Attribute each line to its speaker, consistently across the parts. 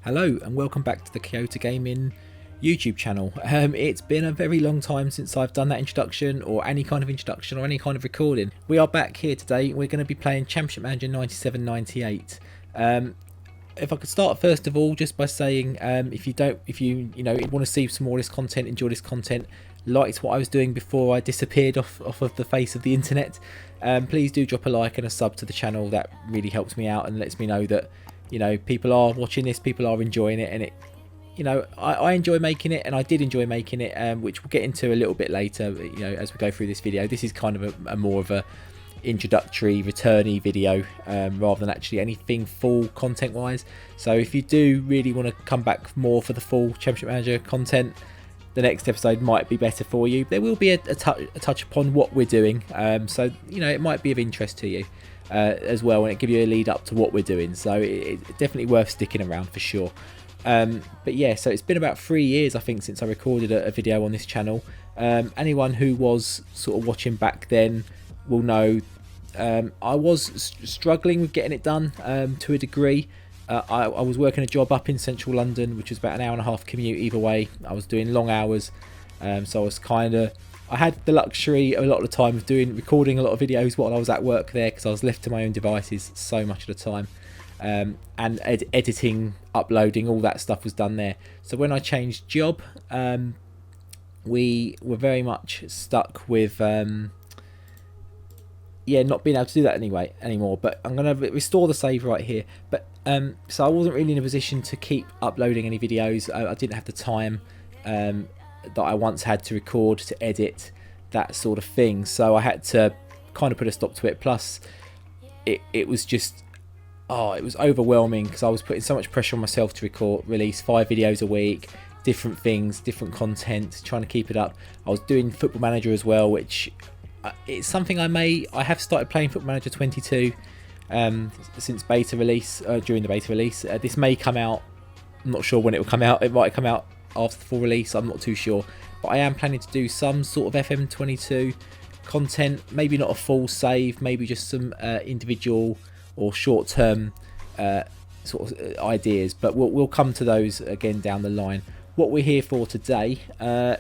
Speaker 1: Hello and welcome back to the Kiota Gaming YouTube channel. It's been a very long time since I've done that introduction or any kind of introduction or any kind of recording. We are back here today. We're going to be playing Championship Manager 97-98. If I could start first of all just by saying if you want to see some more of this content, enjoy this content, liked what I was doing before I disappeared off of the face of the internet, please do drop a like and a sub to the channel. That really helps me out and lets me know that people are watching this, people are enjoying it, and it, I enjoy making it, and I did enjoy making it, which we'll get into a little bit later, as we go through this video. This is kind of a more of a introductory, returnee video, rather than actually anything full content wise. So if you do really want to come back more for the full Championship Manager content, the next episode might be better for you. There will be a touch upon what we're doing, so it might be of interest to you as well, and it give you a lead up to what we're doing, so it's definitely worth sticking around for sure. But yeah, so it's been about 3 years I think since I recorded a video on this channel. Anyone who was sort of watching back then will know I was struggling with getting it done to a degree. I was working a job up in central London, which was about an hour and a half commute either way. I was doing long hours, so I had the luxury a lot of the time of recording a lot of videos while I was at work there, because I was left to my own devices so much of the time, and editing, uploading, all that stuff was done there. So when I changed job, we were very much stuck with not being able to do that anymore. But I'm going to restore the save right here. But so I wasn't really in a position to keep uploading any videos. I didn't have the time that I once had to record, to edit, that sort of thing. So I had to kind of put a stop to it. Plus, it was just, it was overwhelming, because I was putting so much pressure on myself to release 5 videos a week, different things, different content, trying to keep it up. I was doing Football Manager as well, which it's something I have started playing Football Manager 22 since beta release, during the beta release. This may come out, I'm not sure when it will come out. It might come out after the full release, I'm not too sure, but I am planning to do some sort of FM22 content, maybe not a full save, maybe just some individual or short-term sort of ideas, but we'll come to those again down the line. What we're here for today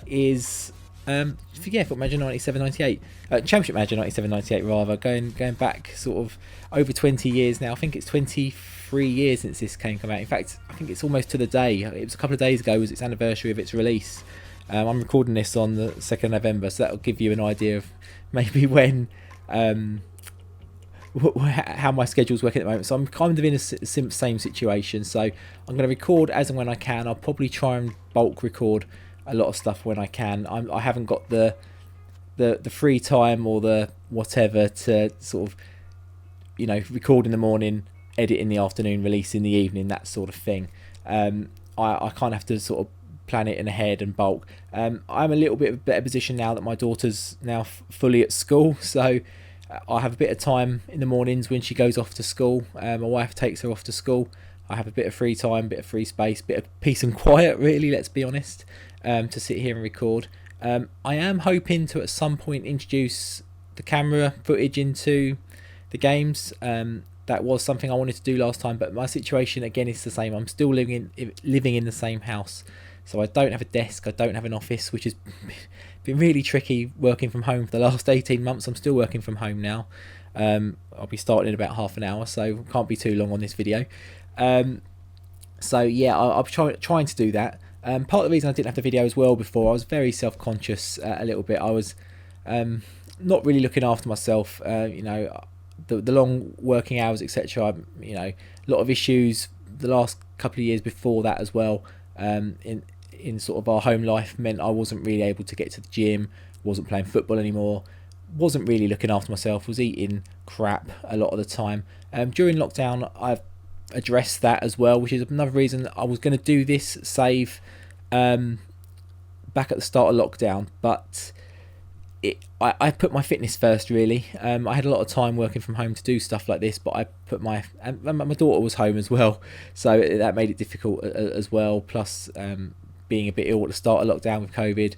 Speaker 1: is Football Manager 97-98, Championship Manager 97-98 rather, going back sort of over 20 years now. I think it's 23 years since this came out. In fact, I think it's almost to the day. It was a couple of days ago, was its anniversary of its release. I'm recording this on the 2nd of November, so that'll give you an idea of maybe when how my schedule's working at the moment. So I'm kind of in a same situation, so I'm going to record as and when I can. I'll probably try and bulk record a lot of stuff when I can. I haven't got the free time or the whatever to sort of record in the morning, edit in the afternoon, release in the evening, that sort of thing. I kind of have to sort of plan it in ahead and bulk. I'm a little bit of a better position now that my daughter's now fully at school, so I have a bit of time in the mornings when she goes off to school. My wife takes her off to school. I have a bit of free time, bit of free space, bit of peace and quiet, really, let's be honest, to sit here and record. I am hoping to at some point introduce the camera footage into the games. That was something I wanted to do last time, but my situation again is the same. I'm still living in the same house, so I don't have a desk, I don't have an office, which has been really tricky working from home for the last 18 months. I'm still working from home now. I'll be starting in about half an hour, so can't be too long on this video. So yeah, I'm trying to do that. Part of the reason I didn't have the video as well before, I was very self-conscious a little bit. I was not really looking after myself. The long working hours, etc. A lot of issues the last couple of years before that as well. In sort of our home life meant I wasn't really able to get to the gym, wasn't playing football anymore, wasn't really looking after myself, was eating crap a lot of the time. During lockdown, I've addressed that as well, which is another reason I was going to do this save back at the start of lockdown, but I put my fitness first, really. I had a lot of time working from home to do stuff like this, but I put my daughter was home as well, so that made it difficult as well. Plus, being a bit ill at the start of lockdown with COVID,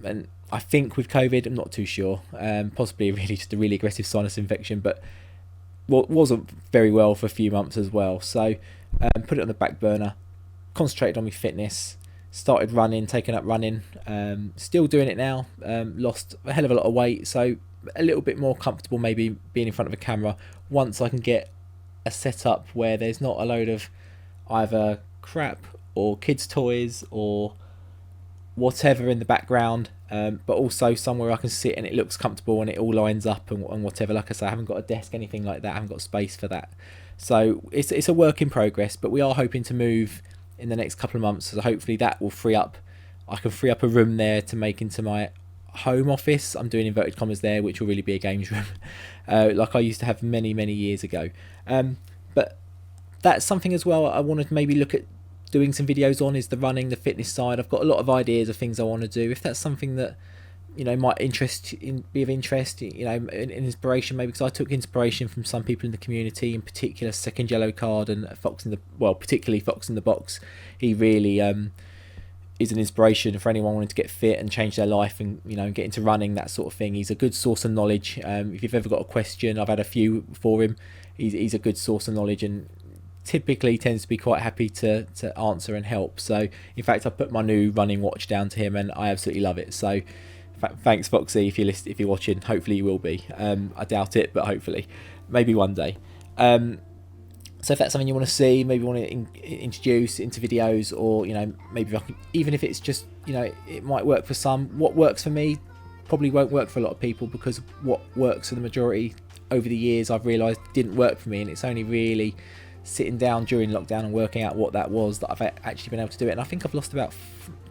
Speaker 1: and I think with COVID, I'm not too sure. Possibly really just a really aggressive sinus infection, but wasn't very well for a few months as well. So put it on the back burner. concentrated on my fitness, started running, taking up running, still doing it now, lost a hell of a lot of weight, so a little bit more comfortable maybe being in front of a camera once I can get a setup where there's not a load of either crap or kids toys or whatever in the background, but also somewhere I can sit and it looks comfortable and it all lines up and whatever. Like I say, I haven't got a desk, anything like that, I haven't got space for that, so it's a work in progress, but we are hoping to move in the next couple of months, so hopefully that will I can free up a room there to make into my home office. I'm doing inverted commas there, which will really be a games room, like I used to have many years ago. But that's something as well I wanted to maybe look at doing some videos on, is the running, the fitness side. I've got a lot of ideas of things I want to do. If that's something that might be of interest, an inspiration maybe, because I took inspiration from some people in the community, in particular Second Yellow Card and particularly Fox in the Box. He really is an inspiration for anyone wanting to get fit and change their life and get into running, that sort of thing. He's a good source of knowledge. If you've ever got a question, I've had a few for him. He's a good source of knowledge and typically tends to be quite happy to answer and help. So in fact, I put my new running watch down to him and I absolutely love it. So thanks Foxy, if you're watching. Hopefully you will be. I doubt it, but hopefully, maybe one day. So if that's something you want to see, maybe want to introduce into videos, or maybe I can, even if it's just it might work for some. What works for me probably won't work for a lot of people, because what works for the majority over the years I've realised didn't work for me, and it's only really sitting down during lockdown and working out what that was that I've actually been able to do it. And I think I've lost about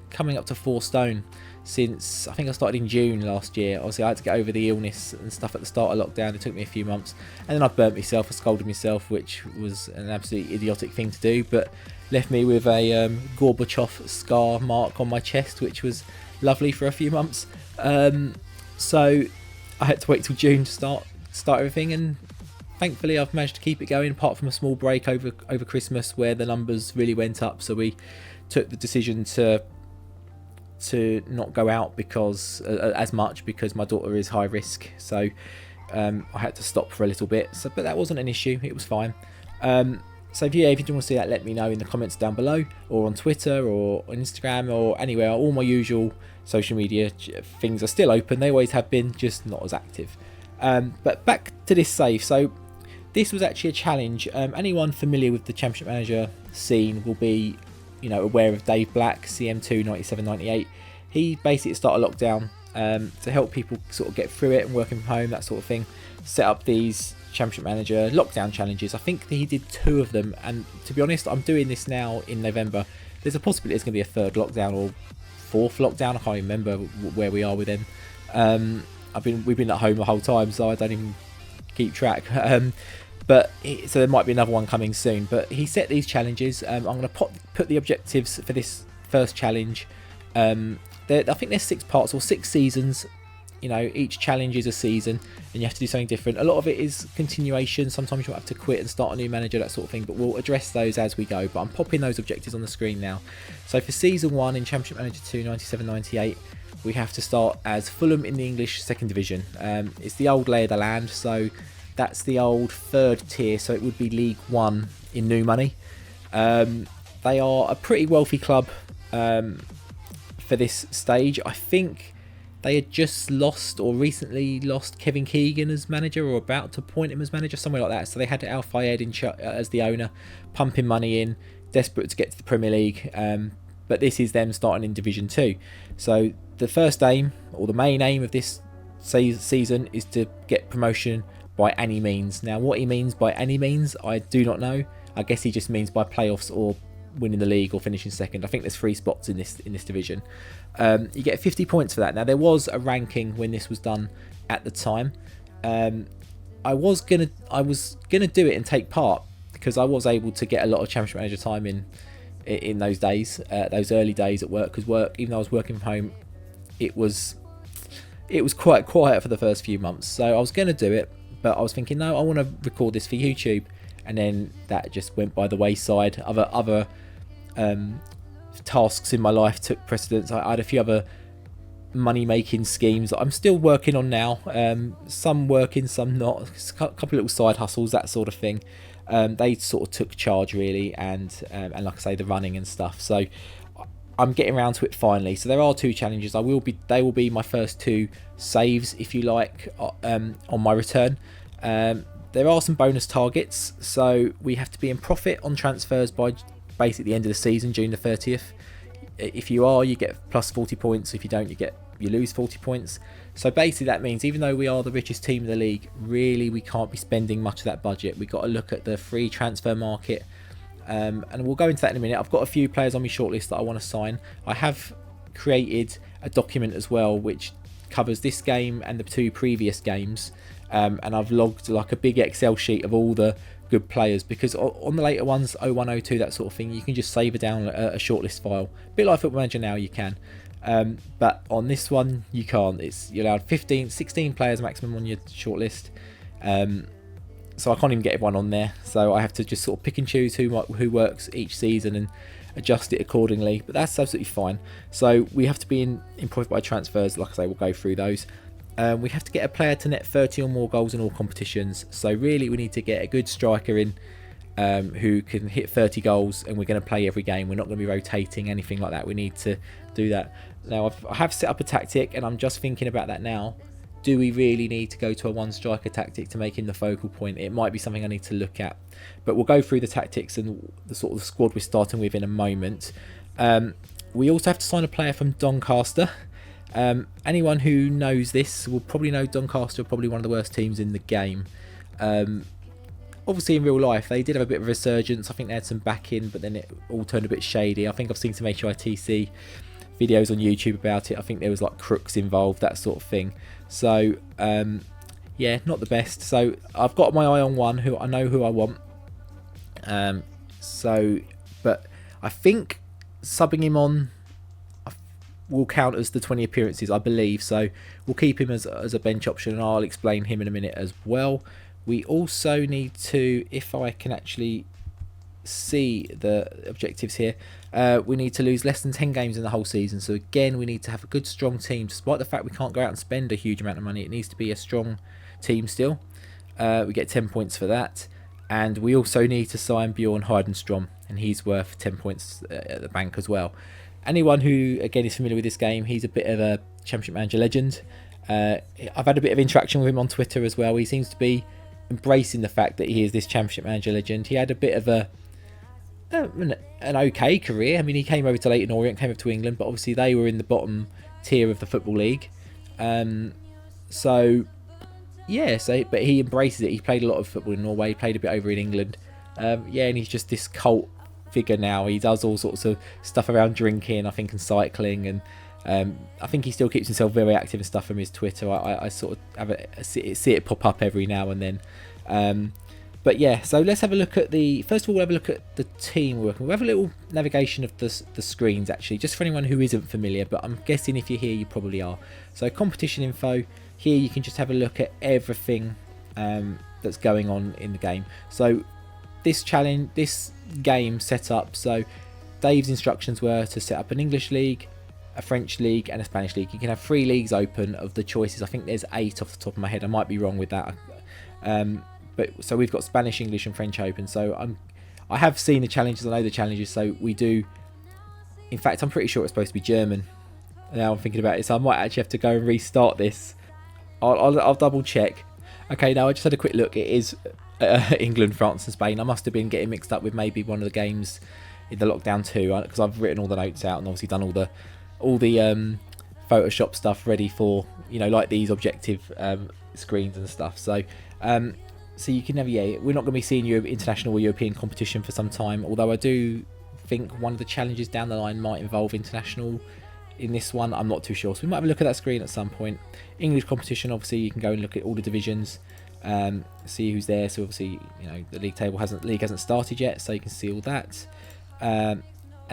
Speaker 1: coming up to 4 stone since I think I started in June last year. Obviously I had to get over the illness and stuff at the start of lockdown. It took me a few months, and then I burnt myself, I scolded myself, which was an absolutely idiotic thing to do, but left me with a Gorbachev scar mark on my chest, which was lovely for a few months. So I had to wait till June to start everything, and thankfully I've managed to keep it going, apart from a small break over Christmas where the numbers really went up. So we took the decision to not go out because as much, because my daughter is high risk, so I had to stop for a little bit. So but that wasn't an issue, it was fine. So if you want to see that, let me know in the comments down below, or on Twitter or on Instagram or anywhere. All my usual social media things are still open, they always have been, just not as active. But back to this save. So this was actually a challenge. Anyone familiar with the Championship Manager scene will be aware of Dave Black, CM2 9798. He basically started lockdown to help people sort of get through it and working from home, that sort of thing. Set up these Championship Manager lockdown challenges. I think he did 2 of them, and to be honest, I'm doing this now in November. There's a possibility there's going to be a 3rd lockdown or 4th lockdown. I can't remember where we are with them. We've been at home the whole time, so I don't even keep track. So there might be another one coming soon. But he set these challenges. I'm going to put the objectives for this first challenge. I think there's 6 parts or 6 seasons. Each challenge is a season, and you have to do something different. A lot of it is continuation. Sometimes you'll have to quit and start a new manager, that sort of thing. But we'll address those as we go. But I'm popping those objectives on the screen now. So for season 1 in Championship Manager 2 9798, we have to start as Fulham in the English 2nd Division. It's the old lay of the land, so that's the old 3rd tier, so it would be League 1 in new money. They are a pretty wealthy club for this stage. I think they had just lost, or recently lost, Kevin Keegan as manager, or about to appoint him as manager, somewhere like that. So they had Al Fayed as the owner, pumping money in, desperate to get to the Premier League. But this is them starting in Division 2. So the first aim, or the main aim of this season, is to get promotion by any means. Now what he means by any means, I do not know. I guess he just means by playoffs or winning the league or finishing 2nd. I think there's 3 spots in this division. You get 50 points for that. Now there was a ranking when this was done at the time. I was gonna do it and take part, because I was able to get a lot of Championship Manager time in those days, those early days at work. Because even though I was working from home, it was quite quiet for the first few months. So I was going to do it, but I was thinking, no, I want to record this for YouTube, and then that just went by the wayside. Other tasks in my life took precedence. I had a few other money making schemes that I'm still working on now. Some working, some not. A couple of little side hustles, that sort of thing. They sort of took charge really, and like I say, the running and stuff. So I'm getting around to it finally. So there are 2 challenges. They will be my first 2 saves, if you like, on my return. There are some bonus targets. So we have to be in profit on transfers by basically the end of the season, June the 30th. If you are, you get plus 40 points. If you don't, you lose 40 points. So basically that means even though we are the richest team in the league, really we can't be spending much of that budget. We've got to look at the free transfer market, and we'll go into that in a minute. I've got a few players on my shortlist that I want to sign. I have created a document as well which covers this game and the 2 previous games, and I've logged like a big Excel sheet of all the good players, because on the later ones, 01, 02, that sort of thing, you can just save down a shortlist file, a bit like Football Manager now you can, but on this one you can't. You're allowed 16 players maximum on your shortlist, so I can't even get everyone on there, so I have to just sort of pick and choose who works each season and adjust it accordingly, but that's absolutely fine. So we have to be in profit by transfers. Like I say, we'll go through those. We have to get a player to net 30 or more goals in all competitions. So really we need to get a good striker in who can hit 30 goals, and we're going to play every game. We're not going to be rotating, anything like that. We need to do that. Now I have set up a tactic, and I'm just thinking about that now. Do we really need to go to a 1 striker tactic to make him the focal point? It might be something I need to look at, but we'll go through the tactics and the sort of squad we're starting with in a moment. We also have to sign a player from Doncaster. Anyone who knows this will probably know Doncaster are probably one of the worst teams in the game. Obviously in real life they did have a bit of a resurgence. I think they had some backing, but then it all turned a bit shady. I think I've seen some HITC videos on YouTube about it. I think there was like crooks involved, that sort of thing. So yeah, not the best. So I've got my eye on one who I know who I want. But I think subbing him on will count as the 20 appearances, I believe. So we'll keep him as a bench option, and I'll explain him in a minute as well. We also need to, if I can actually see the objectives here, we need to lose less than 10 games in the whole season. So again, we need to have a good strong team. Despite the fact we can't go out and spend a huge amount of money, it needs to be a strong team still. We get 10 points for that. And we also need to sign Bjorn Heidenstrom, and he's worth 10 points at the bank as well. Anyone who, again, is familiar with this game, he's a bit of a Championship Manager legend. I've had a bit of interaction with him on Twitter as well. He seems to be embracing the fact that he is this Championship Manager legend. He had a bit of an okay career. I mean, he came over to Leyton Orient, came over to England, but obviously they were in the bottom tier of the Football League. So but he embraces it. He played a lot of football in Norway, played a bit over in England. And he's just this cult figure now. He does all sorts of stuff around drinking, I think, and cycling, and I think he still keeps himself very active and stuff from his Twitter. I sort of see it pop up every now and then. But yeah, so let's have a look at first of all, we'll have a look at the team working. We'll have a little navigation of the screens, actually, just for anyone who isn't familiar, but I'm guessing if you're here, you probably are. So competition info, here you can just have a look at everything that's going on in the game. So this game set up, so Dave's instructions were to set up an English league, a French league, and a Spanish league. You can have 3 leagues open of the choices. I think there's 8 off the top of my head. I might be wrong with that. But so we've got Spanish, English, and French open. So I have seen the challenges. I know the challenges. So we do. In fact, I'm pretty sure it's supposed to be German. Now I'm thinking about it, so I might actually have to go and restart this. I'll double check. Okay, now I just had a quick look. It is England, France, and Spain. I must have been getting mixed up with maybe one of the games in the lockdown too, because I've written all the notes out and obviously done all the Photoshop stuff ready for, like these objective screens and stuff. So you can never, we're not going to be seeing international or European competition for some time. Although I do think one of the challenges down the line might involve international. In this one, I'm not too sure, so we might have a look at that screen at some point. English competition, obviously you can go and look at all the divisions, see who's there. So obviously, the league hasn't started yet, so you can see all that, and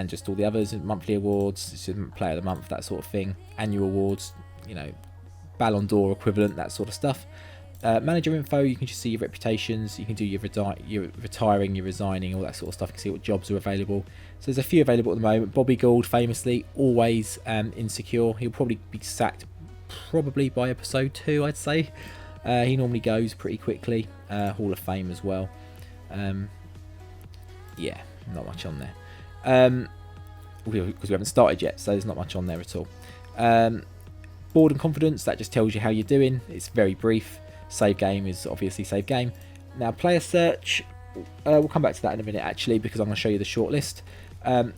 Speaker 1: just all the others, monthly awards, player of the month, that sort of thing, annual awards, Ballon d'Or equivalent, that sort of stuff. Manager info, you can just see your reputations, you can do your retiring, your resigning, all that sort of stuff. You can see what jobs are available. So there's a few available at the moment. Bobby Gould, famously, always insecure. He'll probably be sacked probably by episode 2, I'd say. He normally goes pretty quickly. Hall of Fame as well. Yeah, not much on there. Because we haven't started yet, so there's not much on there at all. Board and confidence, that just tells you how you're doing. It's very brief. Save game is obviously save game. Now player search, we'll come back to that in a minute actually, because I'm going to show you the short list.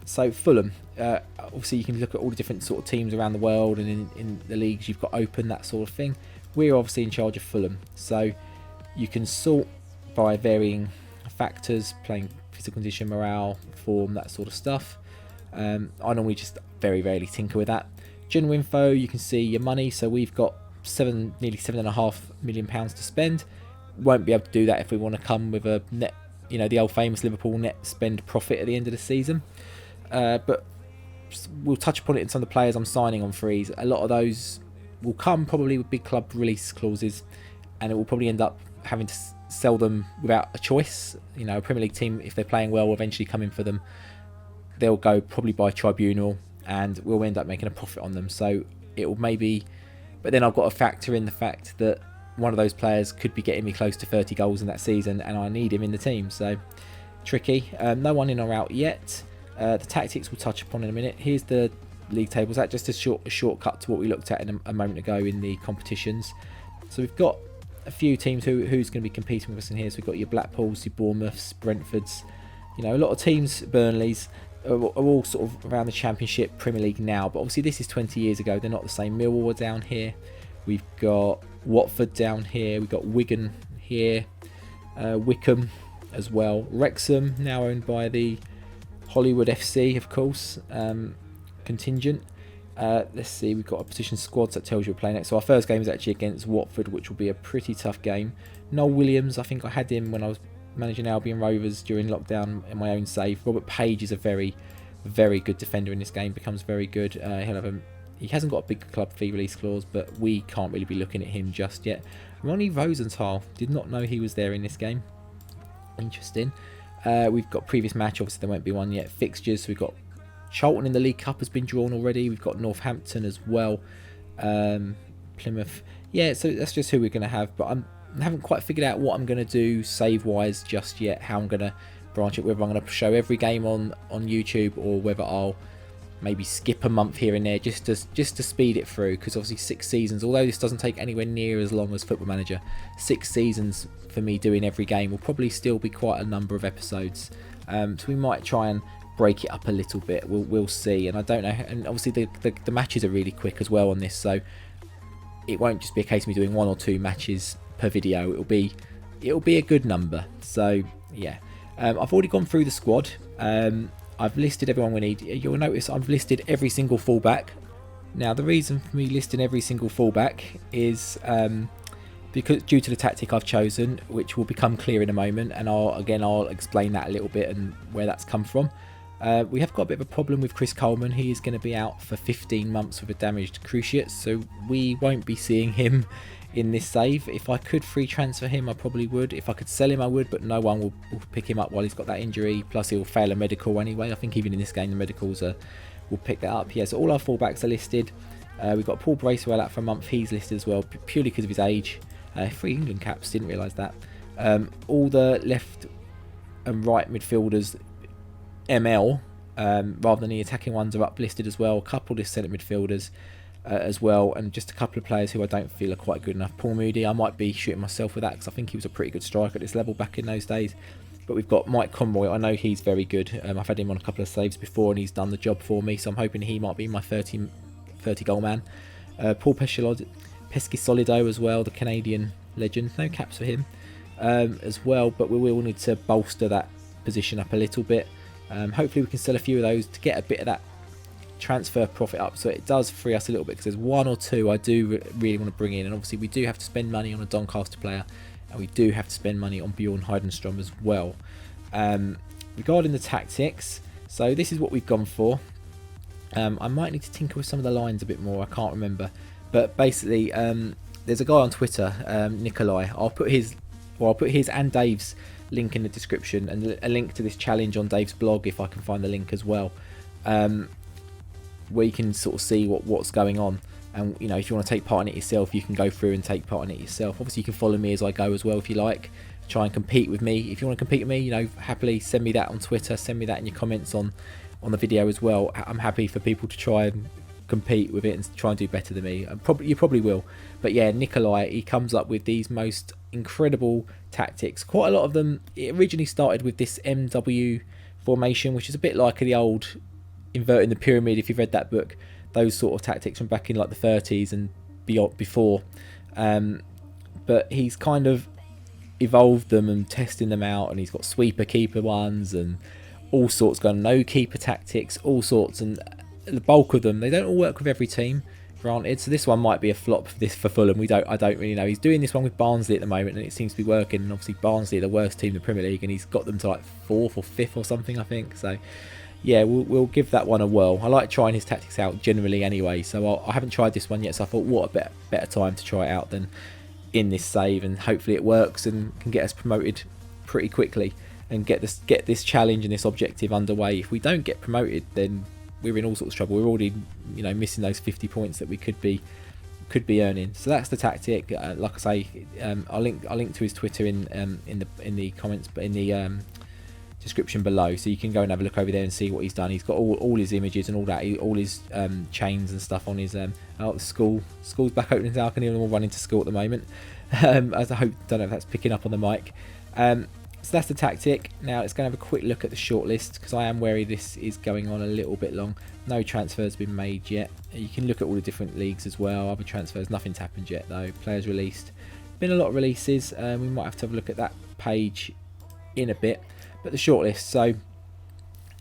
Speaker 1: So Fulham, obviously you can look at all the different sort of teams around the world and in the leagues you've got open, that sort of thing. We're obviously in charge of Fulham, so you can sort by varying factors, playing physical condition, morale, form, that sort of stuff. I normally just very rarely tinker with that. General info, you can see your money, so we've got nearly £7.5 million to spend. Won't be able to do that if we want to come with a net, the old famous Liverpool net spend profit at the end of the season. But we'll touch upon it in some of the players I'm signing on frees. A lot of those will come probably with big club release clauses, and it will probably end up having to sell them without a choice. A Premier League team, if they're playing well, will eventually come in for them. They'll go probably by tribunal, and we'll end up making a profit on them. So it will maybe, but then I've got to factor in the fact that one of those players could be getting me close to 30 goals in that season, and I need him in the team. So tricky. No one in or out yet. The tactics we'll touch upon in a minute. Here's the league tables. That just a shortcut to what we looked at in a moment ago in the competitions. So we've got a few teams who's going to be competing with us in here. So we've got your Blackpools, your Bournemouths, Brentfords. A lot of teams, Burnleys, are all sort of around the Championship, Premier League now, but obviously this is 20 years ago. They're not the same. Millwall are down here. We've got Watford down here. We've got Wigan here. Wickham as well. Wrexham, now owned by the Hollywood FC, of course, contingent. Let's see, we've got opposition squads. That tells you we're playing next. So our first game is actually against Watford, which will be a pretty tough game. Noel Williams, I think I had him when I was managing Albion Rovers during lockdown in my own save. Robert Page is a very, very good defender in this game. Becomes very good. He hasn't got a big club fee release clause, but we can't really be looking at him just yet. Ronnie Rosenthal, did not know he was there in this game. Interesting. We've got previous match, obviously there won't be one yet. Fixtures, so we've got Charlton in the League Cup has been drawn already. We've got Northampton as well. Plymouth. Yeah, so that's just who we're going to have, but I haven't quite figured out what I'm going to do save-wise just yet, how I'm going to branch it, whether I'm going to show every game on YouTube or whether I'll maybe skip a month here and there just to speed it through, because obviously 6 seasons, although this doesn't take anywhere near as long as Football Manager, 6 seasons for me doing every game will probably still be quite a number of episodes. So we might try and break it up a little bit. We'll see, and I don't know. And obviously the matches are really quick as well on this, so it won't just be a case of me doing 1 or 2 matches per video. It'll be a good number. So yeah, I've already gone through the squad. I've listed everyone we need. You'll notice I've listed every single fullback. Now the reason for me listing every single fullback is because due to the tactic I've chosen, which will become clear in a moment, and I'll explain that a little bit and where that's come from. We have got a bit of a problem with Chris Coleman. He is going to be out for 15 months with a damaged cruciate, so we won't be seeing him in this save. If I could free transfer him, I probably would. If I could sell him, I would, but no one will pick him up while he's got that injury. Plus, he'll fail a medical anyway. I think even in this game, the medicals will pick that up. Yeah, so all our fullbacks are listed. We've got Paul Bracewell out for a month. He's listed as well, purely because of his age. 3 England caps, didn't realise that. All the left and right midfielders, ML, rather than the attacking ones, are uplisted as well. A couple of centre midfielders as well, and just a couple of players who I don't feel are quite good enough. Paul Moody, I might be shooting myself with that because I think he was a pretty good striker at this level back in those days. But we've got Mike Conroy. I know he's very good. I've had him on a couple of saves before and he's done the job for me, so I'm hoping he might be my 30 goal man. Paul Pescisolido as well, the Canadian legend. No caps for him as well, but we will need to bolster that position up a little bit. Hopefully we can sell a few of those to get a bit of that transfer profit up, so it does free us a little bit, because there's 1 or 2 I do really want to bring in, and obviously we do have to spend money on a Doncaster player, and we do have to spend money on Bjorn Heidenstrom as well. Regarding the tactics, so this is what we've gone for. I might need to tinker with some of the lines a bit more, I can't remember, but basically there's a guy on Twitter, Nikolai. I'll put his and Dave's link in the description, and a link to this challenge on Dave's blog if I can find the link as well, where you can sort of see what's going on. And you know, if you want to take part in it yourself, you can go through and take part in it yourself. Obviously, you can follow me as I go as well if you like. Try and compete with me. If you want to compete with me, you know, happily send me that on Twitter. Send me that in your comments on the video as well. I'm happy for people to try and compete with it and try and do better than me. You probably will. But yeah, Nikolai, he comes up with these most incredible tactics. Quite a lot of them. It originally started with this MW formation, which is a bit like the old inverting the pyramid. If you've read that book, those sort of tactics from back in like the 30s and beyond before. But he's kind of evolved them and testing them out, and he's got sweeper keeper ones and all sorts, got no keeper tactics, all sorts, and the bulk of them, they don't all work with every team, granted. So this one might be a flop for Fulham. I don't really know. He's doing this one with Barnsley at the moment, and it seems to be working. And obviously Barnsley are the worst team in the Premier League, and he's got them to like 4th or 5th or something, I think. So yeah, we'll give that one a whirl. I like trying his tactics out generally anyway, so I haven't tried this one yet, so I thought what a better time to try it out than in this save, and hopefully it works and can get us promoted pretty quickly and get this challenge and this objective underway. If we don't get promoted, then we're in all sorts of trouble. We're already, you know, missing those 50 points that we could be earning. So that's the tactic. Like I say, I'll link to his Twitter in the comments, but in the description below, so you can go and have a look over there and see what he's done. He's got all his images and all that, all his chains and stuff on his school's back open now. I can hear them all running to school at the moment. As I don't know if that's picking up on the mic. So that's the tactic. Now let's go and have a quick look at the shortlist, because I am wary this is going on a little bit long. No transfers been made yet. You can look at all the different leagues as well. Other transfers, nothing's happened yet though. Players released, been a lot of releases. We might have to have a look at that page in a bit. But the shortlist, so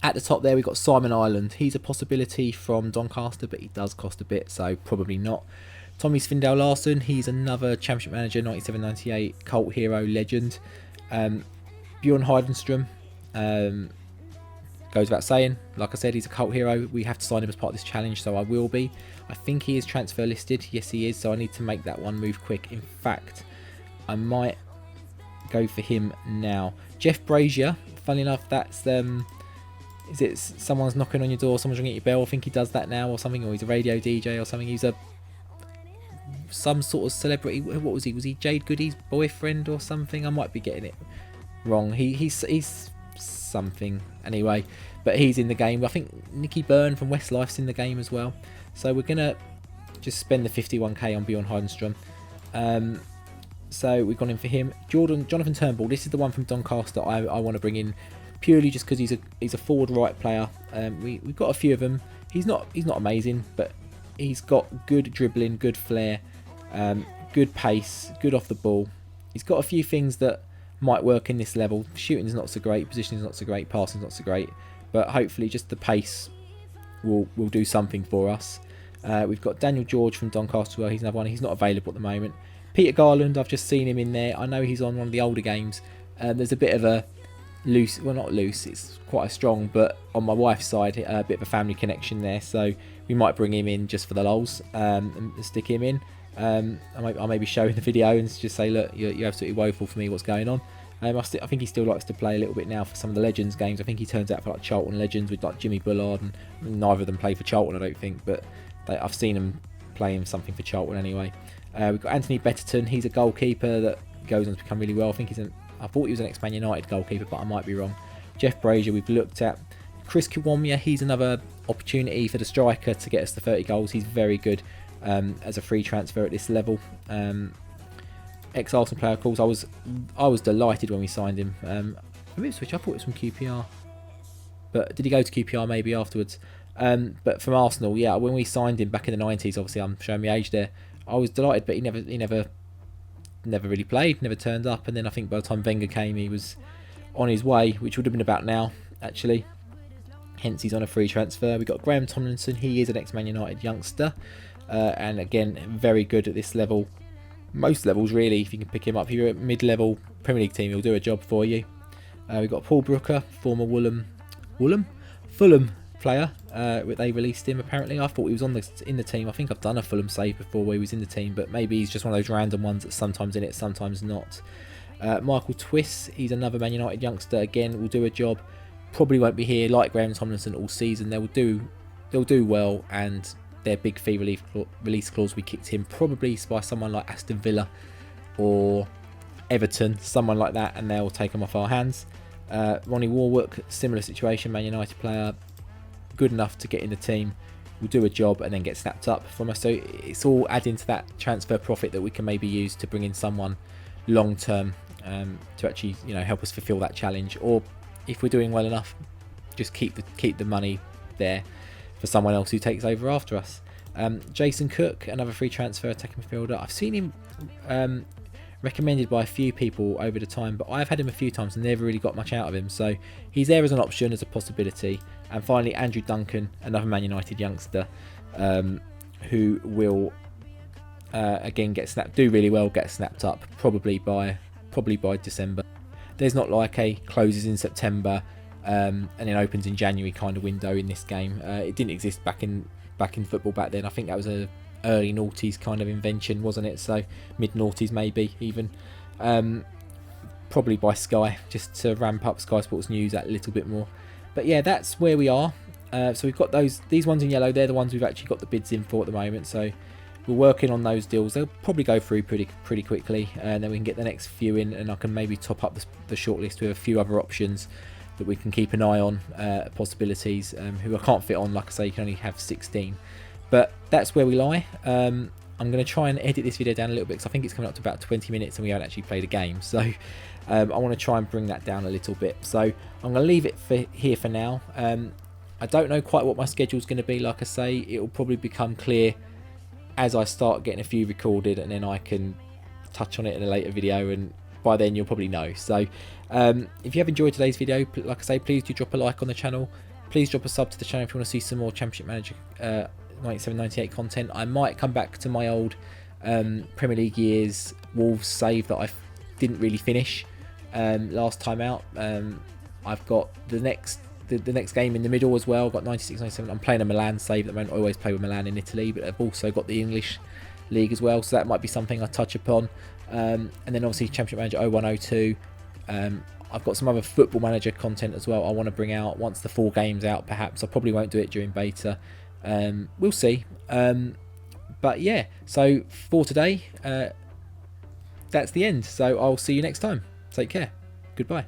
Speaker 1: at the top there we've got Simon Ireland. He's a possibility from Doncaster, but he does cost a bit, so probably not. Tommy Svindal Larsen, he's another Championship manager, 97-98, cult hero, legend. Bjorn Heidenstrom, goes without saying. Like I said, he's a cult hero. We have to sign him as part of this challenge, so I will be. I think he is transfer listed. Yes, he is, so I need to make that one move quick. In fact, I might go for him now. Jeff Brazier, funny enough, that's is it someone's knocking on your door, someone's ringing your bell? I think he does that now or something, or he's a radio DJ or something. He's some sort of celebrity. What was he? Was he Jade Goody's boyfriend or something? I might be getting it wrong. He's something anyway, but he's in the game. I think Nicky Byrne from Westlife's in the game as well. So we're gonna just spend the 51k on Bjorn Heidenstrom. So we've gone in for him. Jonathan Turnbull. This is the one from Doncaster I want to bring in purely just because he's a forward right player. We've got a few of them. He's not amazing, but he's got good dribbling, good flair, good pace, good off the ball. He's got a few things that might work in this level. Shooting's not so great, positioning's not so great, passing's not so great, but hopefully just the pace will do something for us. We've got Daniel George from Doncaster as well. He's another one. He's not available at the moment. Peter Garland, I've just seen him in there. I know he's on one of the older games. There's a bit of a loose, well not loose, it's quite a strong, but on my wife's side, a bit of a family connection there. So we might bring him in just for the lols and stick him in. I'll maybe show in the video and just say, look, you're absolutely woeful for me, what's going on. I think he still likes to play a little bit now for some of the Legends games. I think he turns out for like Charlton Legends with like Jimmy Bullard, and neither of them play for Charlton, I don't think, but I've seen him playing something for Charlton anyway. We've got Anthony Betterton. He's a goalkeeper that goes on to become really well. I thought he was an ex-Man United goalkeeper, but I might be wrong. Jeff Brazier we've looked at. Chris Kiwomya, he's another opportunity for the striker to get us to 30 goals. He's very good as a free transfer at this level. Ex-Arsenal player, of course. I was delighted when we signed him. Ipswich, I thought it was from QPR. But did he go to QPR maybe afterwards? But from Arsenal, yeah, when we signed him back in the 90s, obviously I'm showing my age there, I was delighted, but he never really played, never turned up, and then I think by the time Wenger came, he was on his way, which would have been about now, actually. Hence, he's on a free transfer. We've got Graham Tomlinson. He is an ex-Man United youngster, and again, very good at this level. Most levels, really, if you can pick him up. If you're a mid-level Premier League team, he'll do a job for you. We've got Paul Brooker, former Fulham player. They released him apparently. I thought he was in the team. I think I've done a Fulham save before where he was in the team, but maybe he's just one of those random ones that's sometimes in it, sometimes not. Michael Twiss, he's another Man United youngster. Again, will do a job. Probably won't be here like Graham Tomlinson all season. They'll do well, and their big fee release clause will be kicked in probably by someone like Aston Villa or Everton, someone like that, and they'll take them off our hands. Ronnie Warwick, similar situation, Man United player, good enough to get in the team, will do a job and then get snapped up from us. So it's all adding to that transfer profit that we can maybe use to bring in someone long term to actually help us fulfill that challenge. Or if we're doing well enough, just keep the money there for someone else who takes over after us. Jason Cook, another free transfer attacking midfielder. I've seen him recommended by a few people over the time, but I've had him a few times and never really got much out of him, so he's there as an option, as a possibility. And finally, Andrew Duncan, another Man United youngster, who will again do really well, get snapped up probably by December. There's not like a closes in September and then opens in January kind of window in this game. It didn't exist back in football back then. I think that was a early noughties kind of invention, wasn't it? So mid noughties maybe even, probably by Sky, just to ramp up Sky Sports News that a little bit more. But yeah, that's where we are. So we've got these ones in yellow. They're the ones we've actually got the bids in for at the moment. So we're working on those deals. They'll probably go through pretty quickly, and then we can get the next few in, and I can maybe top up the shortlist with a few other options that we can keep an eye on, possibilities, who I can't fit on. Like I say, you can only have 16. But that's where we lie. I'm going to try and edit this video down a little bit because I think it's coming up to about 20 minutes and we haven't actually played a game. So I want to try and bring that down a little bit. So I'm going to leave it here for now. I don't know quite what my schedule is going to be. Like I say, it will probably become clear as I start getting a few recorded, and then I can touch on it in a later video, and by then you'll probably know. So if you have enjoyed today's video, like I say, please do drop a like on the channel. Please drop a sub to the channel if you want to see some more Championship Manager 97-98 content. I might come back to my old Premier League years Wolves save that I didn't really finish last time out. I've got the next game in the middle as well. I've got 96-97. I'm playing a Milan save at the moment. I always play with Milan in Italy, but I've also got the English League as well, so that might be something I touch upon. And then obviously Championship Manager 0102. I've got some other Football Manager content as well I want to bring out once the full game's out. Perhaps I probably won't do it during beta. We'll see. But yeah, so for today, that's the end. So I'll see you next time. Take care. Goodbye.